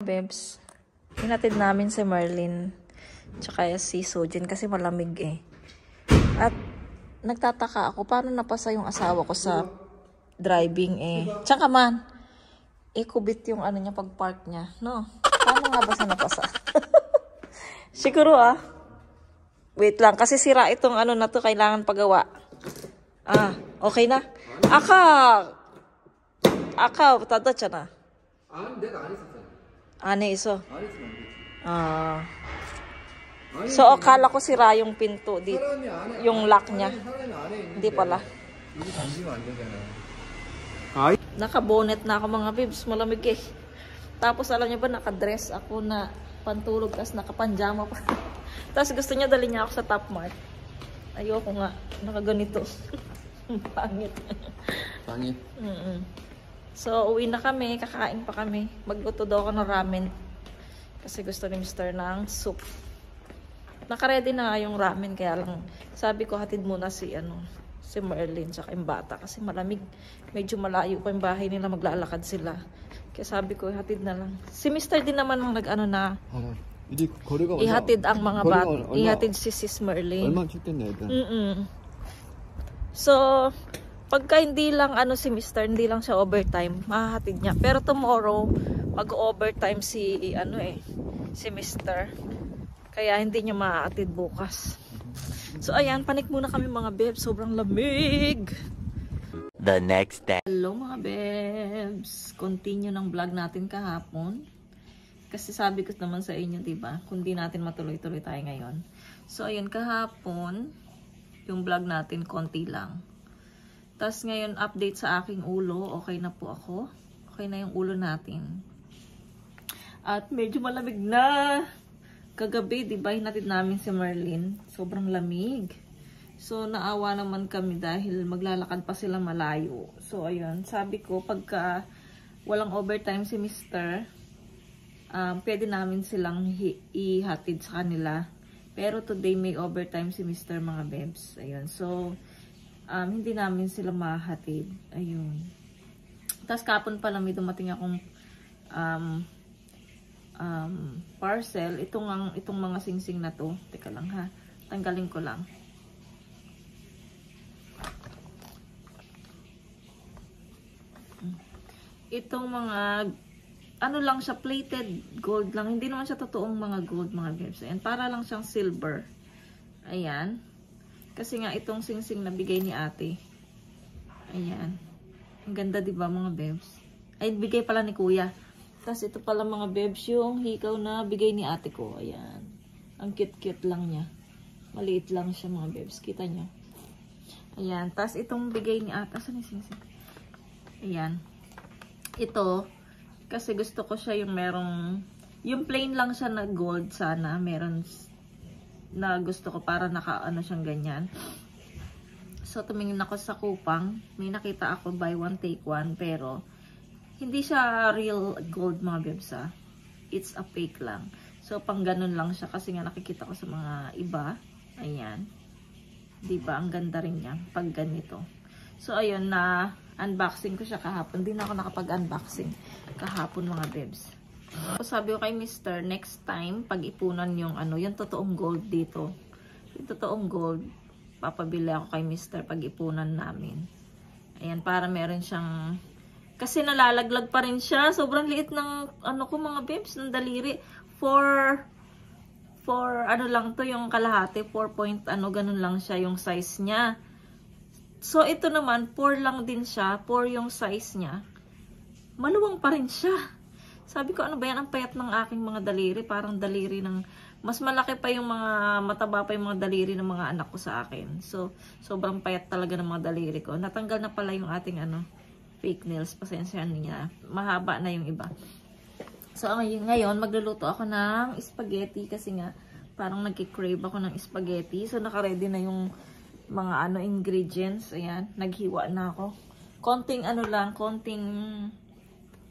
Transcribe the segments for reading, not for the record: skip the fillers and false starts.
Bebs, hinatid namin si Merlin tsaka si Sojin kasi malamig eh. At nagtataka ako paano napasa yung asawa ko sa driving eh. Tsaka man, ikubit yung ano niya pag park niya, no? Paano nga ba sa napasa? Siguro wait lang kasi sira itong ano na to, kailangan pagawa. Okay na. 아까 닫았잖아. 아니 내가 안 했었잖아. 안에 있어. 안 했으면 안 되지. So, akala ko sira yung pinto dito. 사람이 안에 Yung lock niya. 사람이 안에 있는데. Hindi pala. 여기 잠기면 안 되잖아. Naka-bonnet na ako mga bibs. Malamig eh. Tapos alam niyo ba, naka-dress ako na pantulog. Tapos naka-panjama pa. Tapos gusto niya dali niya ako sa Top Mart. Ayoko nga. Naka-ganito. Pangit. Pangit? So, uwi na kami. Kakain pa kami. Magluto daw ako ng ramen. Kasi gusto ni Mr. ng soup. Naka-ready na nga yung ramen. Kaya lang, sabi ko hatid muna si Merlin tsaka yung bata. Kasi malamig. Medyo malayo pa yung bahay nila. Maglalakad sila. Kaya sabi ko, hatid na lang. Si Mr. din naman ang nag-ano na ihatid ang mga bata. Ihatid si Sis Merlin. So, pagka hindi lang si Mr., hindi lang siya overtime, mahahatid niya. Pero tomorrow, mag-overtime si Mr. Kaya hindi niya mahahatid bukas. So ayan, panik muna kami mga bebs. Sobrang lamig. The next day. Hello mga bebs. Continue ng vlog natin kahapon. Kasi sabi ko naman sa inyo, diba? Kung di natin matuloy-tuloy tayo ngayon. So ayan, kahapon, yung vlog natin, konti lang. Tapos ngayon, update sa aking ulo. Okay na po ako. Okay na yung ulo natin. At medyo malamig na. Kagabi, diba, hinatid namin si Merlin. Sobrang lamig. So, naawa naman kami dahil maglalakad pa sila malayo. So, ayun. Sabi ko, pagka walang overtime si Mr., pwede namin silang ihatid sa kanila. Pero today, may overtime si Mr. mga bebs. Ayun. So, hindi namin sila mahatid. Ayun. Tapos kapon pa lang may dumating akong parcel. Itong mga singsing na to. Teka lang ha. Tanggalin ko lang. Itong mga lang siya, plated gold lang. Hindi naman siya totoong mga gold mga bebs. Ayan. Para lang siyang silver. Ayan. Kasi nga itong singsing na bigay ni ate. Ayan. Ang ganda diba mga bebs? Ay, bigay pala ni kuya. Tapos ito pala mga bebs yung hikaw na bigay ni ate ko. Ayan. Ang cute-cute lang niya. Maliit lang siya mga bebs. Kita nyo. Ayan. Tapos itong bigay ni ate. Asan yung singsing? Ayan. Ito. Kasi gusto ko siya yung merong, yung plain lang siya na gold sana. Meron na gusto ko para naka-ano siyang ganyan. So, tumingin ako sa kupang. May nakita ako buy one take one. Pero, hindi siya real gold mga bebs ha. It's a fake lang. So, pang ganun lang siya. Kasi nga nakikita ko sa mga iba. Ayan. Diba? Ang ganda rin niya. Pag ganito. So, ayun na unboxing ko siya kahapon. Hindi na ako nakapag-unboxing kahapon mga bebs. So, sabi ko kay Mr. next time, pag-ipunan yung yung totoong gold dito. Yung totoong gold, papabili ako kay Mr. pag-ipunan namin. Ayan, para meron siyang, kasi nalalaglag pa rin siya. Sobrang liit ng, ko mga bebs, ng daliri. For lang to, yung kalahati, 4 point, ganun lang siya yung size niya. So, ito naman, 4 lang din siya, 4 yung size niya. Maluwang pa rin siya. Sabi ko, ano ba yan? Ang payat ng aking mga daliri. Parang daliri ng, mas malaki pa yung mga, mataba pa yung mga daliri ng mga anak ko sa akin. So, sobrang payat talaga ng mga daliri ko. Natanggal na pala yung ating, fake nails. Pasensya niya. Mahaba na yung iba. So, ngayon, magluluto ako ng spaghetti kasi nga, Parang nagki-crave ako ng spaghetti. So, naka-ready na yung mga ingredients. Ayan, naghiwa na ako. Konting konting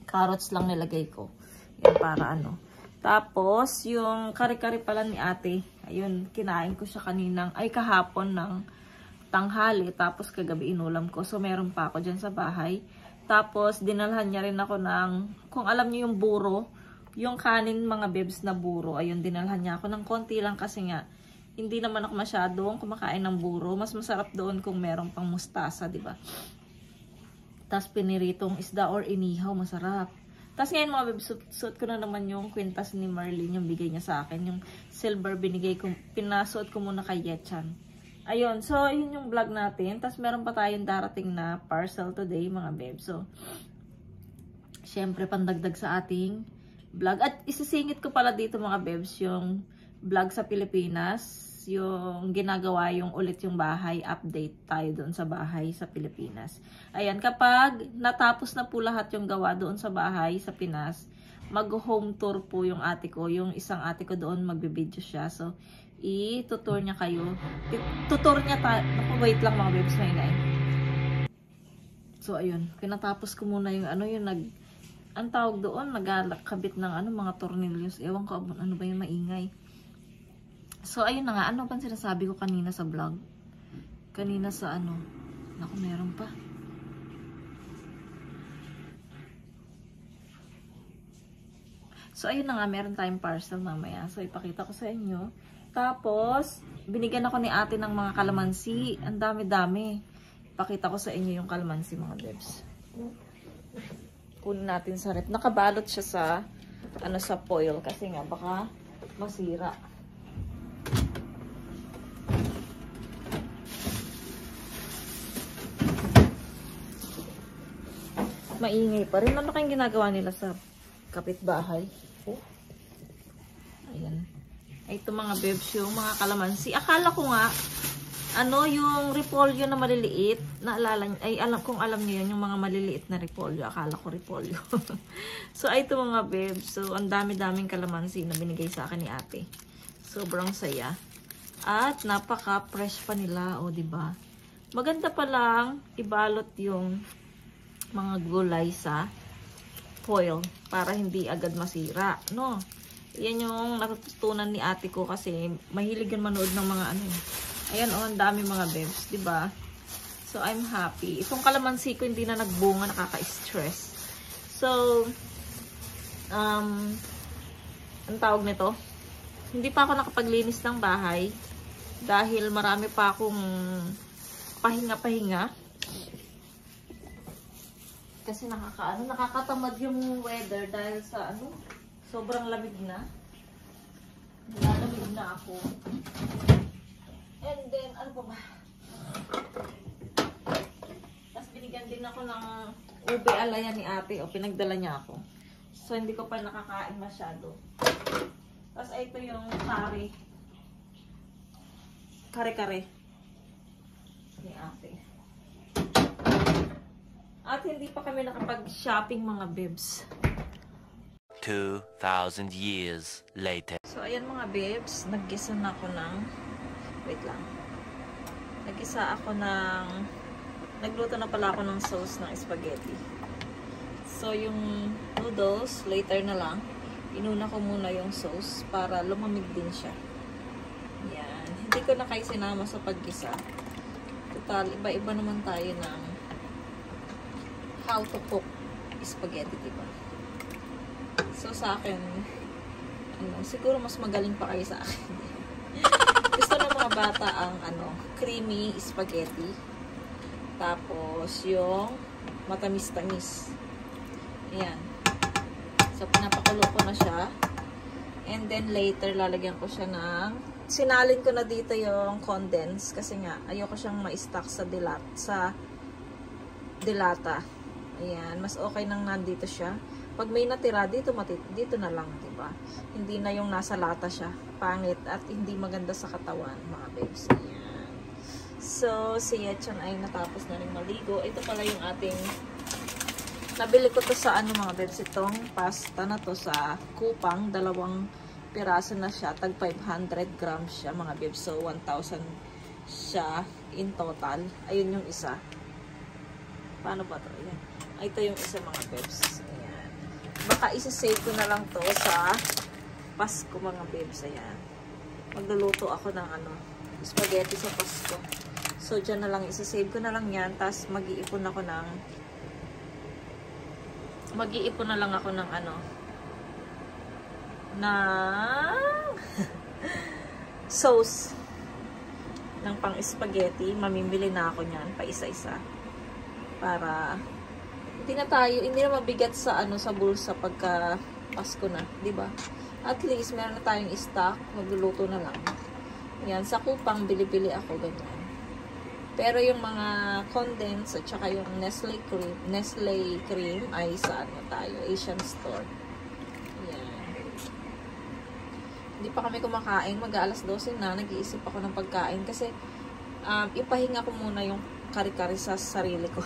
carrots lang nilagay ko. Yan, para Tapos, yung kare-kare pala ni ate, ayun, kinain ko siya kahapon ng tanghali. Tapos, kagabi inulam ko. So, meron pa ako dyan sa bahay. Tapos, dinalhan niya rin ako ng, kung alam niyo yung buro, yung kanin mga bebs na buro, ayun, dinalhan niya ako ng konti lang kasi nga, hindi naman ako masyadong kumakain ng buro. Mas masarap doon kung meron pang mustasa, di ba? Tapos piniritong isda or inihaw, masarap. Tapos ngayon mga bebs, suot ko na naman yung kwintas ni Marlene, yung bigay niya sa akin. Yung silver binigay ko, pinasuot ko muna kay Yetchan. Ayun, so yun yung vlog natin. Tapos meron pa tayong darating na parcel today mga bebs. So, syempre pandagdag sa ating vlog. At isisingit ko pala dito mga bebs yung vlog sa Pilipinas. Yung ginagawa yung ulit yung bahay. Update tayo doon sa bahay sa Pilipinas. Ayan, kapag natapos na po lahat yung gawa doon sa bahay sa Pinas, mag-home tour po yung ate ko. Yung isang ate ko doon magbibideo siya. So, i-tutor niya kayo. Tutor niya tayo. Wait lang mga bebs, may So, ayun. Pinatapos ko muna yung ang tawag doon, nagkabit ng mga tornillos. Ewan ko, ano ba yung maingay. So, ayun na nga. Ano bang sinasabi ko kanina sa vlog? Kanina sa Naku, meron pa. So, ayun na nga. Meron tayong parcel mamaya. So, ipakita ko sa inyo. Tapos, binigyan ako ni ate ng mga kalamansi. Ang dami-dami. Ipakita ko sa inyo yung kalamansi, mga bebs. Kunin natin sa rep. Nakabalot siya sa sa foil kasi nga baka masira. Maingay pa rin. Ano kayong ginagawa nila sa kapitbahay? Oh. Ayan. Ito mga bebs yung mga kalamansi. Akala ko nga yung repolyo na maliliit, naalala niyo, kung alam niyo yun, yung mga maliliit na repolyo, akala ko repolyo. So, ito mga bebs, so, ang dami-daming kalamansi na binigay sa akin ni ate. Sobrang saya. At, napaka-fresh pa nila, diba? Maganda pa lang, ibalot yung mga gulay sa foil, para hindi agad masira, no? Yan yung natutunan ni ate ko kasi mahilig yan manood ng mga Ayan, ang dami mga bebs, diba? So, I'm happy. Itong kalamansi ko hindi na nagbunga, nakaka-stress. So, ang tawag nito, hindi pa ako nakapaglinis ng bahay dahil marami pa akong pahinga-pahinga. Kasi nakakatamad yung weather dahil sa sobrang lamig na. Nilalamig na ako. And then, ano pa ba? Tapos binigyan din ako ng ube alaya ni ate. Pinagdala niya ako. So, hindi ko pa nakakain masyado. Tapos, ito yung kare-kare ni ate. At hindi pa kami nakapag-shopping mga bebs. 2,000 years later. So, ayan mga bebs. Naggisa na ako ng wait lang. Nagluto na pala ako ng sauce ng spaghetti. So, yung noodles, later na lang. Inuna ko muna yung sauce para lumamig din siya. Yan. Hindi ko na kayo sinama sa paggisa. Total, iba-iba naman tayo ng how to cook spaghetti, diba? So, sa akin, siguro mas magaling pa kayo sa akin. Gusto ng mga bata ang creamy spaghetti. Tapos yung matamis-tamis. Ayan. So pinapakulo ko na siya. And then later lalagyan ko siya ng sinalin ko na dito yung condense kasi nga ayoko siyang ma-stack sa dilata. Ayan, mas okay nang nandito siya. Pag may natira dito na lang, 'di ba? Hindi na yung nasa lata siya. Pangit at hindi maganda sa katawan, mga babes. Ayan. So, si Yetchan ay natapos na rin maligo. Ito pala yung ating nabili ko to sa mga babes, itong pasta na to sa Kupang, 2 piraso na siya. Tag 500 grams siya mga bebs. So, 1,000 siya in total. Ayun yung isa. Paano ba to? Ayan. Ito yung isa mga bebs. Ayan. Baka isa-save ko na lang to sa Pasko mga bebs. Ayan. Magluluto ako ng spaghetti sa Pasko. So, dyan na lang. Isa-save ko na lang yan. Tapos, mag-iipon ako ng sauce ng pang spaghetti. Mamimili na ako niyan pa isa-isa para hindi na mabigat sa sa bulsa pagka Pasko na, 'di ba? At least meron na tayong stock, magluluto na lang. Yan, sa Kupang bili-bili ako ganyan. Pero yung mga condensed at saka yung Nestle cream ay sa tayo, Asian store. Hindi pa kami kumakain, mag-aalas 12 na, nag-iisip ako ng pagkain kasi ipahinga ko muna yung kari-kari sa sarili ko.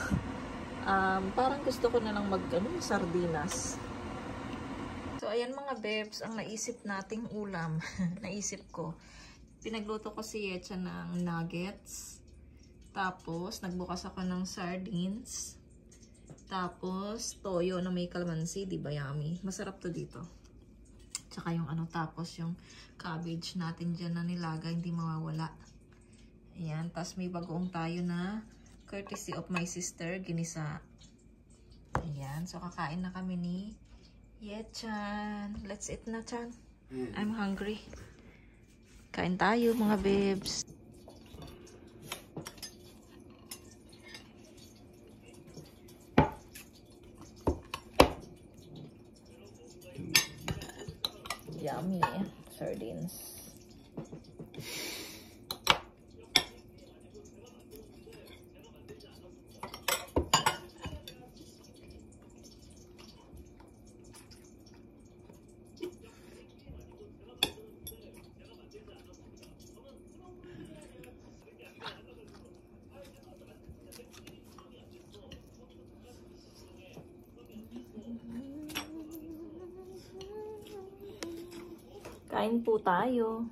Parang gusto ko na lang sardinas. So, ayan mga bebs, ang naisip nating ulam. Naisip ko. Pinagluto ko si Yecha ng nuggets. Tapos, nagbukas ako ng sardines. Tapos, toyo na may kalamansi, di ba yummy? Masarap to dito. Tsaka yung tapos yung cabbage natin dyan na nilagay, hindi mawawala. Ayan, tapos may bagoong tayo na courtesy of my sister, ginisa. Ayan, so kakain na kami ni Yechan. Let's eat na, Chan. I'm hungry. Kain tayo, mga babes. Yummy sardines. Kain po tayo.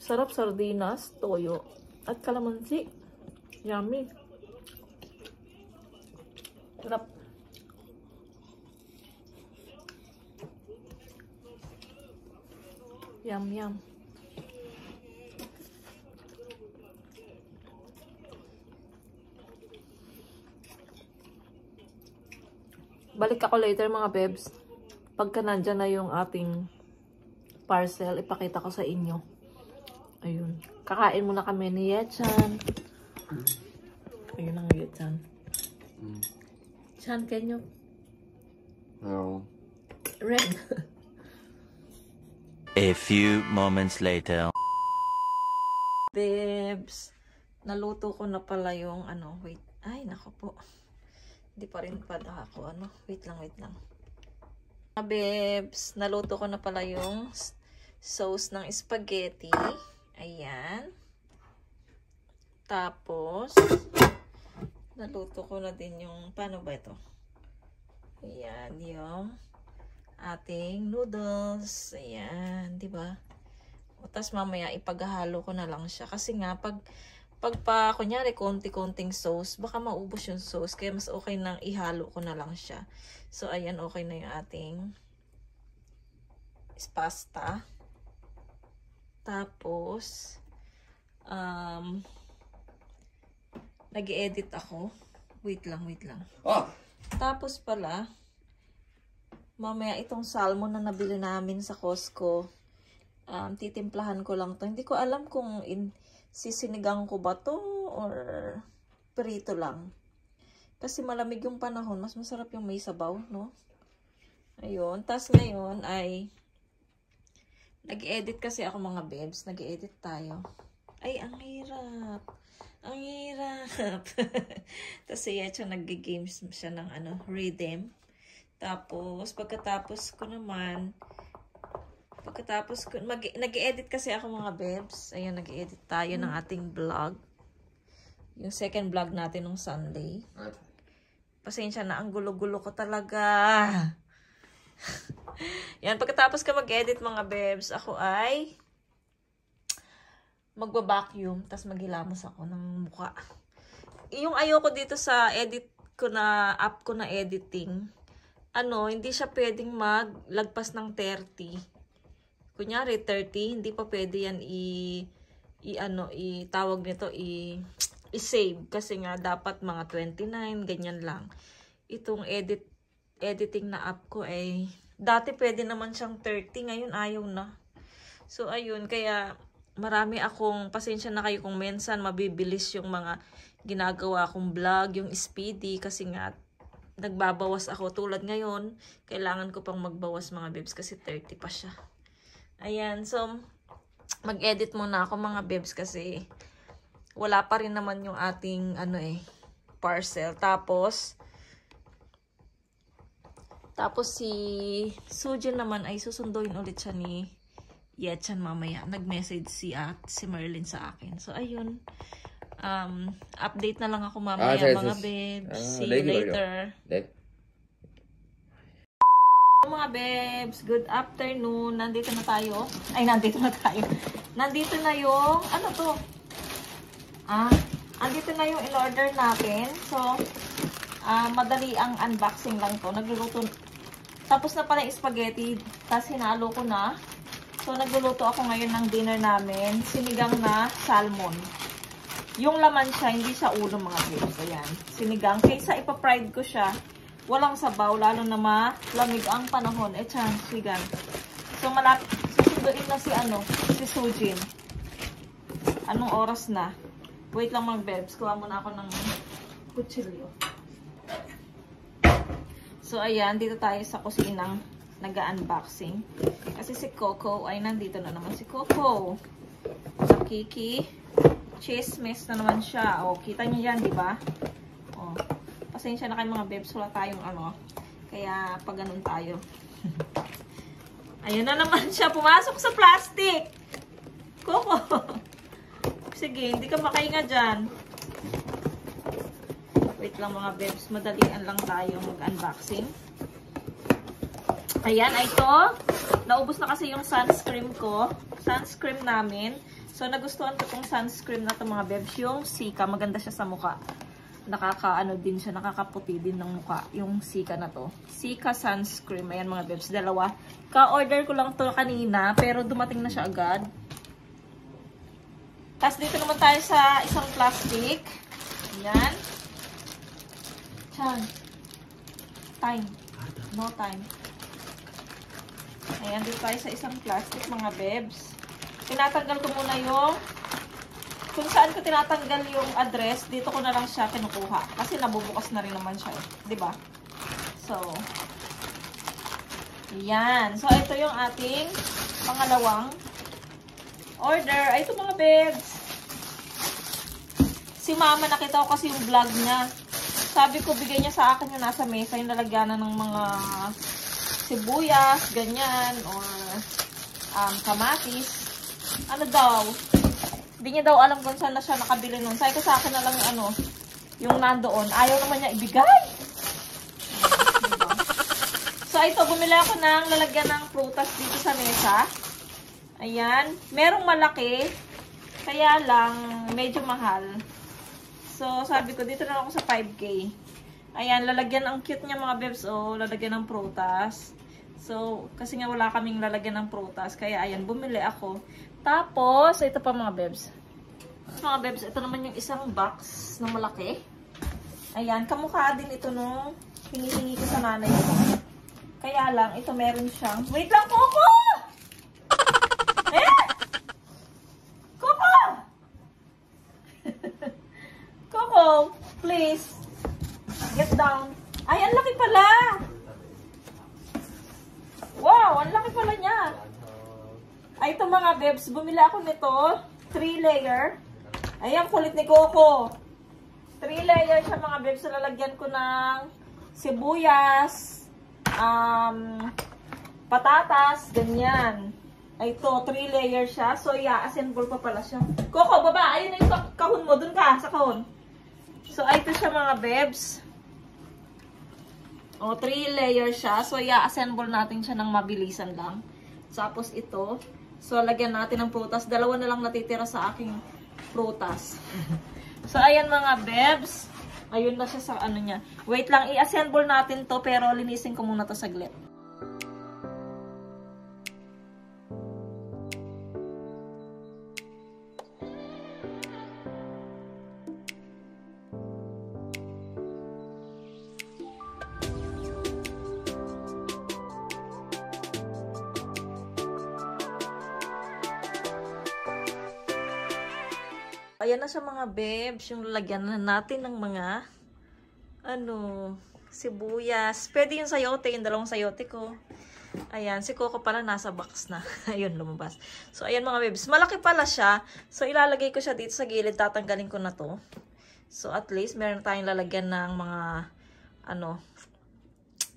Sarap sardinas, toyo, at kalamansi. Yummy. Sarap. Yum, yum. Balik ako later mga bebs. Pagka nandyan na yung ating parcel, ipakita ko sa inyo. Ayun. Kakain muna kami ni Yechan. Ayun ang Yechan. Chan, can you? No. Red. A few moments later. Bebs, naluto ko na pala yung wait. Ay, nako po. Hindi pa rin pala ako, wait lang. Bebs, naluto ko na pala yung sauce ng spaghetti. Ayan. Tapos, naluto ko na din yung, paano ba ito? Ayan, yung ating noodles. Ayan, di ba? Tapos mamaya ipaghalo ko na lang siya. Kasi nga, pag kunyari, konti-konting sauce, baka maubos yung sauce. Kaya mas okay nang ihalo ko na lang siya. So, ayan, okay na yung ating pasta. Tapos, nag-edit ako. Wait lang. Oh! Tapos pala, mamaya itong salmon na nabili namin sa Costco, titimplahan ko lang to. Hindi ko alam kung sisinigang ko ba to or prito lang. Kasi malamig yung panahon, mas masarap yung may sabaw, no? Ayun. Tapos ngayon ay nag-edit kasi ako mga bebs. Nag-edit tayo. Ay, ang hirap. Ang hirap. Tapos siya nag-games siya ng rhythm. Tapos, pagkatapos ko naman, Pagkatapos, nag-edit kasi ako mga bebs. Ayan, nag-edit tayo ng ating vlog. Yung second vlog natin nung Sunday. Pasensya na, ang gulo-gulo ko talaga. Yan, pagkatapos ka mag-edit mga bebs, ako ay magba-vacuum, tas maghilamos ako ng mukha. Yung ayoko dito sa edit ko na, app ko na editing, hindi siya pwedeng maglagpas ng 30. Kunyari, 30, hindi pa pwede yan tawag nito, i-save. Kasi nga, dapat mga 29, ganyan lang. Itong editing na app ko ay, dati pwede naman siyang 30, ngayon ayaw na. So, ayun, kaya marami akong, pasensya na kayo kung minsan mabibilis yung mga ginagawa kong vlog, yung speedy, kasi nga, nagbabawas ako. Tulad ngayon, kailangan ko pang magbawas mga bebs kasi 30 pa siya. Ayan, so, mag-edit muna ako mga bebs kasi wala pa rin naman yung ating, parcel. Tapos si Sujin naman ay susunduin ulit siya ni Yetchan mamaya. Nag-message si Merlin sa akin. So, ayun. Update na lang ako mamaya mga bebs. See you later. Mga bebs, good afternoon. Nandito na tayo. Nandito na yung, andito na yung in-order natin. So, madali ang unboxing lang to. Nagluluto. Tapos na pala yung spaghetti. Tapos hinalo ko na. So, nagluluto ako ngayon ng dinner namin. Sinigang na salmon. Yung laman siya, hindi siya ulo mga bebs. Ayan. Sinigang. Kaysa ipa-fried ko siya, walang sabaw, lalo na malamig ang panahon. Sigan. So, susunduin na si Sujin. Anong oras na? Wait lang mga bebs. Kuha muna ako ng kutsilyo. So, ayan. Dito tayo sa kusinang nag-unboxing. Kasi si Coco, ay nandito na naman si Coco. Sa Kiki. Chismis na naman siya. O, kita niyo yan, di ba? O, pasensya na kayo mga bebs. Wala tayong Kaya, pag ganun tayo. Ayan na naman siya. Pumasok sa plastic. Coco. Sige, hindi ka makahinga dyan. Wait lang mga bebs. Madalian lang tayo mag-unboxing. Ayan, ito. Naubos na kasi yung sunscreen ko. Sunscreen namin. So, nagustuhan ko tong sunscreen na to mga bebs. Yung Sika. Maganda siya sa mukha. Din siya. Nakakaputi din ng mukha. Yung Sika na to. Sika sunscreen. Ayan mga bebs. Dalawa. Ka-order ko lang to kanina. Pero dumating na siya agad. Tapos dito naman tayo sa isang plastic. Ayan. Time. No time. Ayan, dito tayo sa isang plastic mga bebs. Tinatanggal ko muna yung kung saan ko tinatanggal yung address, dito ko na lang siya kinukuha. Kasi nabubukas na rin naman siya. Diba? So, ayan. So, ito yung ating pangalawang order. Ay, ito mga bebs. Si mama, nakita ko kasi yung vlog niya. Sabi ko, bigay niya sa akin yung nasa mesa, yung lalagyanan ng mga sibuyas, ganyan, or kamatis. Ano daw? Hindi niya daw alam kung saan na siya nakabili nun. Sabi ko sa akin na lang yung nandoon. Ayaw naman niya ibigay. Diba? So, ito, bumili ako ng lalagyan ng prutas dito sa mesa. Ayan. Merong malaki. Kaya lang, medyo mahal. So, sabi ko, dito na ako sa 5K. Ayan, lalagyan, ang cute niya mga bebs. Oh, lalagyan ng prutas. So, kasi nga wala kaming lalagyan ng prutas. Kaya, ayan, bumili ako. Tapos, ito pa mga bebs. Mga bebs, ito naman yung isang box na malaki. Ayan, kamukha din ito nung hinihingi ko sa nanay ko. Kaya lang, ito meron siyang... Wait lang, Coco! Coco! Coco, please. Get down. Ay, ang laki pala! Wow, ang laki pala niya. Ay, ito mga bebs, bumili ako nito. 3-layer. Ayan, kulit ni Coco. 3-layer siya mga bebs. Lalagyan ko ng sibuyas, patatas, ganyan. Ay, ito, 3 layer siya. So, i-assemble pa pala siya. Coco, baba! Ayun na yung kahon mo. Dun ka, sa kahon. So, ay, ito siya mga bebs. O, 3 layer siya. So, i-assemble natin siya ng mabilisan lang. Tapos, ito. So, lagyan natin ng prutas. 2 na lang natitira sa aking prutas. So, ayan mga bebs. Ayun na siya sa ano niya. Wait lang, i-assemble natin to pero linisin ko muna to saglit. Ayan na siya mga bebs, yung lalagyan na natin ng mga sibuyas. Pwede yung sayote, yung 2 sayote ko. Ayan, si Coco pala nasa box na. Ayun, lumabas. So, ayan mga bebs. Malaki pala siya. So, ilalagay ko siya dito sa gilid. Tatanggalin ko na to. So, at least, meron tayong lalagyan ng mga,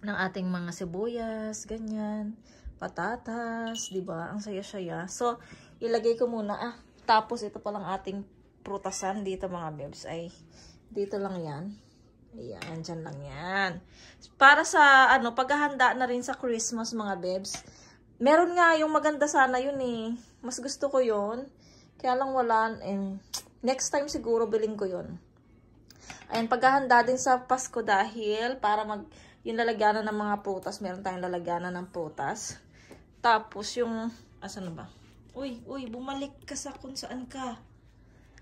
ng ating mga sibuyas, ganyan. Patatas, diba? Ang saya-saya. So, ilagay ko muna. Tapos, ito palang ating prutasan dito mga bebs. Ay, dito lang yan. Ayan, dyan lang yan. Para sa, paghahanda na rin sa Christmas, mga bebs. Meron nga yung maganda sana yun eh. Mas gusto ko yun. Kaya lang wala. Next time siguro bilhin ko yun. Ayan, paghahanda din sa Pasko dahil para yung lalagyanan ng mga prutas. Meron tayong lalagyanan ng prutas. Tapos yung, asan na ba? Uy, bumalik ka sa kung saan ka.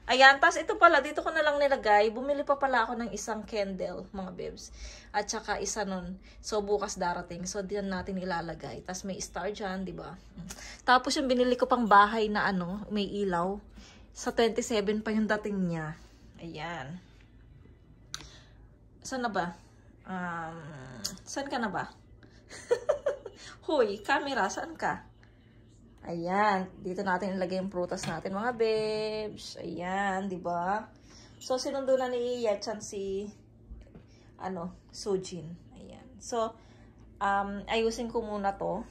Ayan, tapos ito pala, dito ko na lang nilagay. Bumili pa pala ako ng isang candle, mga bebs. At saka isa nun. So, bukas darating. So, diyan natin ilalagay. Tapos may star dyan, diba? Tapos yung binili ko pang bahay na may ilaw. Sa 27 pa yung dating niya. Ayan. Saan na ba? Saan ka na ba? Hoy, camera, saan ka? Ayan, dito natin ilagay yung prutas natin, mga bebs. Ayan, di ba? So, sinundo na ni Yechan si, Sujin. Ayan. So, ayusin ko muna to.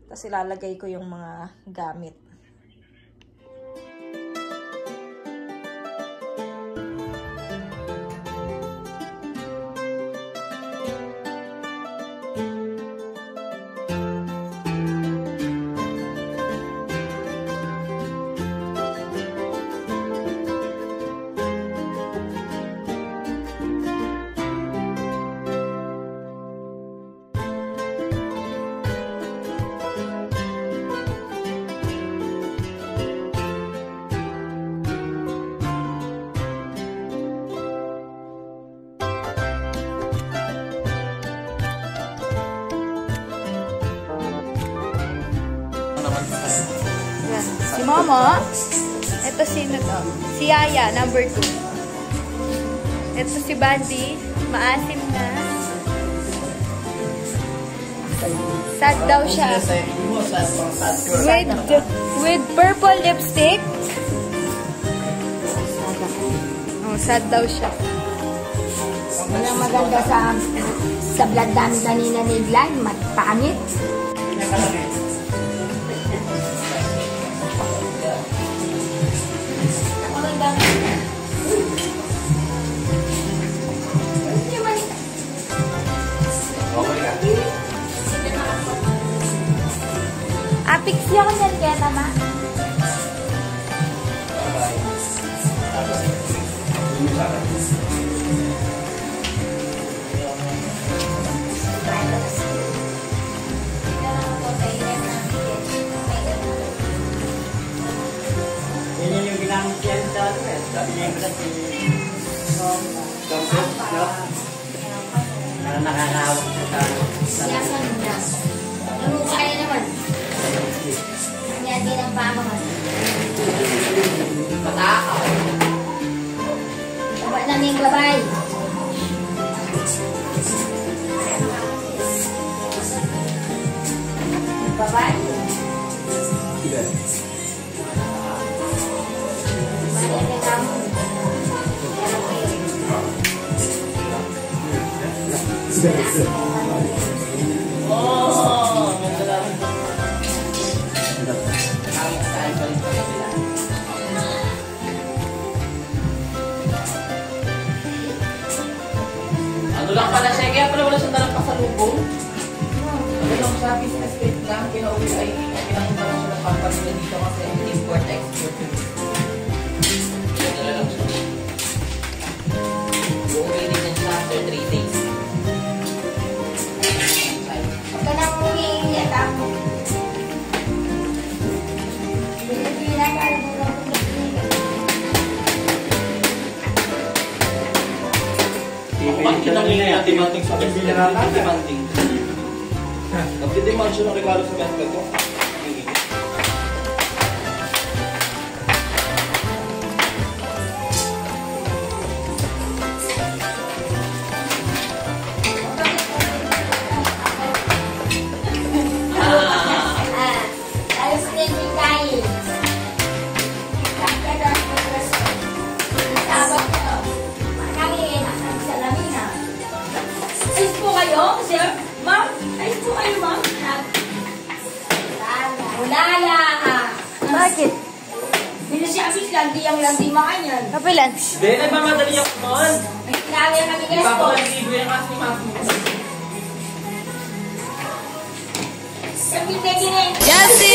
Tapos ilalagay ko yung mga gamit. Si Momo. Ito sino to? Si Yaya, number 2. Ito si Bandy. Maasim na. Sad daw siya. With purple lipstick. Oh, sad daw siya. Walang maganda sa vlog namin kanina ni Glenn. Pangit. Pixie ako niyan kaya tama. Yan yung ginamit yan sa sabi niya yung kasi Gampos, no? Na nakakawak sa Yasan mo na. Ano kaya naman? Yan din ang pamaman. patakaw. Taba lang yung gabay. Babay. Mariana kamu. Oh, Kulang pala siya. Kaya pala wala siyang dalang pasalubong. Ano lang sabi sa state lang, kinauwi ay kinauwi lang siya ng company na dito kasi import-export yun. Dala lang siya. Uuwi din yan siya after 3 days. Huwag ka nang umiingat ako. Binibira ka, murang Pag kinangin na demanding sa best friend, demanding. Nagdidemand siya ng regalo sa best friend ko. alas 10 tayo. Sabak ko. Kami, salamin na. Ayos po kayo, sir? Ma'am? Ayos po kayo, ma'am? Ulala. Bakit? Binasyamis lang, di ang lang di makanyan. Kapilan. Hindi, nagmamadali ako noon. May sinabi na kami guys po. Ipapakaligo yung kasi ni Masi. Sabi na gina. Yan si